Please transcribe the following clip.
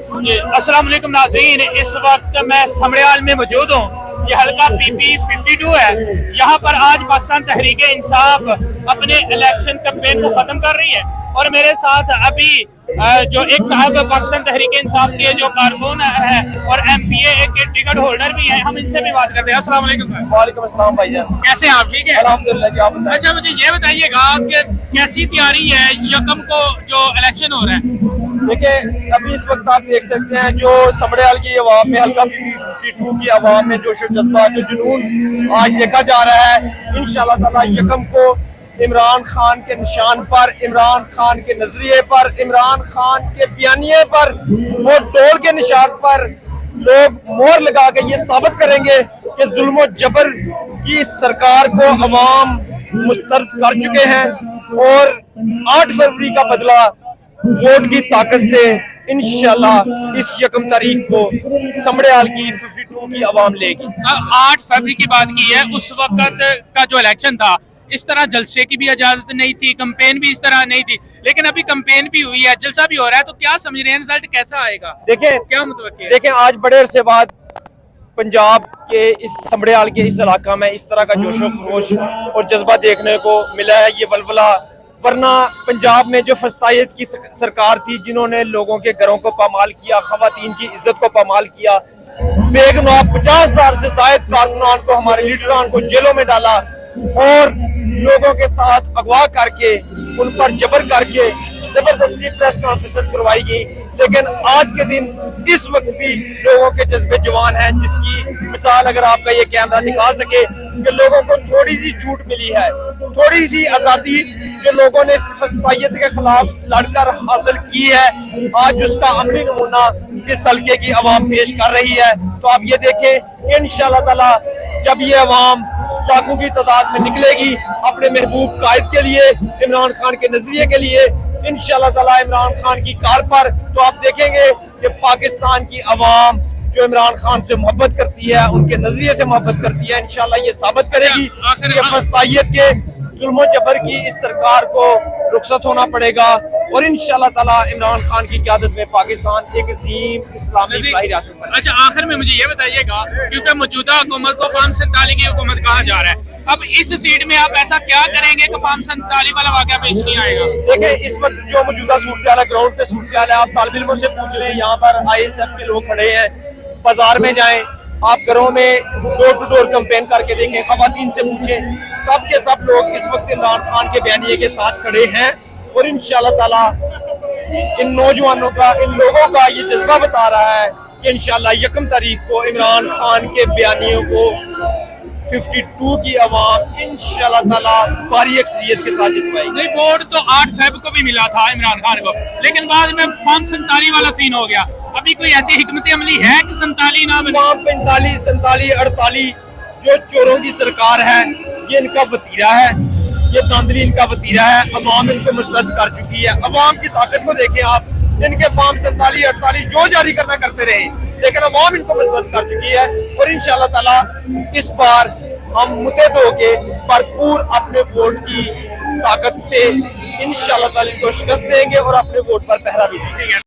अस्सलाम वालेकुम नाज़रीन, इस वक्त मैं समड़ियाल में मौजूद हूँ। ये हल्का PP 52 है। यहाँ पर आज पाकिस्तान तहरीक इंसाफ अपने इलेक्शन कैंपेन को ख़त्म कर रही है और मेरे साथ अभी जो एक साहब पाकिस्तान तहरीक इंसाफ के जो कारकुन है और MPA के टिकट होल्डर भी हैं, हम इनसे भी बात करते हैं। अस्सलाम वालेकुम। वालेकुम अस्सलाम भाईजान, कैसे हैं आप? ठीक है अल्हम्दुलिल्लाह जी, आप बताएं। अच्छा, मुझे ये बताइएगा कि कैसी तैयारी है यकम को जो इलेक्शन हो रहा है? देखिए, अभी इस वक्त आप देख सकते हैं जो समड़ियाल की आवाम में, हल्का PP 52 की आवाम में जोश और जज्बा, जो जुनून आज देखा जा रहा है। इंशाअल्लाह ताला यकम को इमरान खान के निशान पर, इमरान खान के नजरिए पर, इमरान खान के बयानिए पर, वो डोल के निशान पर लोग मोहर लगा के ये साबित करेंगे कि जुल्म और जबर की सरकार को अवाम मुस्तरद कर चुके हैं और 8 फरवरी का बदला वोट की ताकत से इंशाल्लाह इस यकम तारीख को समड़ियाल की 52 की आवाम लेगी। 8 फरवरी की बात की है, उस वक्त का जो इलेक्शन था इस तरह जलसे की भी इजाजत नहीं थी, कैंपेन भी इस तरह नहीं थी, लेकिन अभी कैंपेन भी हुई है, जलसा भी हो रहा है, तो क्या समझ रहे हैं रिजल्ट कैसा आएगा? देखें क्या मुतवक्किल है? देखें, आज बड़े अरसे बाद पंजाब के इस समड़ियाल के इस इलाका में इस तरह का जोशो खरोश और जज्बा देखने को मिला है, ये वलवला। वरना पंजाब में जो फस्तायत की सरकार थी, जिन्होंने लोगों के घरों को पामाल किया, खवातीन की इज्जत को पामाल किया, बेगुनाह 50,000 से जायद कारकुनान को, हमारे लीडरान को जेलों में डाला और लोगों के साथ अगवा करके उन पर जबर करके जबरदस्ती प्रेस कॉन्फ्रेंस करवाई गई। लेकिन आज के दिन इस वक्त भी लोगों के जज्बे जवान हैं, जिसकी मिसाल अगर आपका ये कैमरा दिखा सके कि लोगों को थोड़ी सी छूट मिली है, थोड़ी सी आजादी जो लोगों ने फस्तायत के खिलाफ लड़कर हासिल की है, आज उसका अमली नमूना इस हल्के की आवाम पेश कर रही है। तो आप ये देखें, इंशाअल्लाह ताला जब ये आवाम लाखों की तादाद में निकलेगी अपने महबूब कायद के लिए, इमरान खान के नजरिए के लिए, इंशाअल्लाह ताला इमरान खान की कार पर, तो आप देखेंगे कि पाकिस्तान की आवाम जो इमरान खान से मोहब्बत करती है, उनके नजरिए से मोहब्बत करती है, इंशाअल्लाह ये साबित करेगी कि फस्तायत के जुल्म जबर की इस सरकार को रुखसत होना पड़ेगा और इंशाअल्लाह ताला इमरान खान की क़यादत में पाकिस्तान एक अज़ीम इस्लामी फलाही रियासत बनेगा। अच्छा, आखिर में मुझे ये बताइएगा, क्योंकि मौजूदा हुकूमत को फार्म 47 की हुकूमत कहा जा रहा है, अब इस सीट में आप ऐसा क्या करेंगे कि फार्म 47 वाला वाक़या पेश नहीं आएगा? देखिए, इस वक्त जो मौजूदा सूरत है, ग्राउंड पे सूरत है, आप तालिब इल्मों से पूछ लें, यहाँ पर ISF के लोग खड़े हैं, बाजार में जाएं, आप घरों में डोर टू डोर कैंपेन करके देखें, खवातीन से पूछें, सब के सब लोग इस वक्त इमरान खान के बयानिए के साथ खड़े हैं और इंशाअल्लाह ताला इन नौजवानों का, इन लोगों का ये जज्बा बता रहा है कि इंशाअल्लाह यकम तारीख को इमरान खान के बयानियों को 52 की आवाम इंशाअल्लाह ताला भारी अक्सरियत के साथ जितवाएगी। नहीं, वोट तो 8 फेब को भी मिला था इमरान खान को, लेकिन बाद में फार्म 47 वाला सीन हो गया। अभी कोई ऐसी हिकमत अमली है कि 47 ना बने? फार्म 45, 47, 48 जो चोरों की सरकार है, ये इनका वतीरा है, ये धांधली इनका वतीरा है। अवाम इनको मुस्तरद कर चुकी है। अवाम की ताकत को देखें आप, इनके फार्म 47, 48 जो जारी करना करते रहे, लेकिन अवाम इनको मुस्तरद कर चुकी है और इंशाअल्लाह ताला इस बार हम मुतहद होके भरपूर अपने वोट की ताकत से इंशाअल्लाह ताला इनको शिकस्त देंगे और अपने वोट पर पहरा भी देंगे।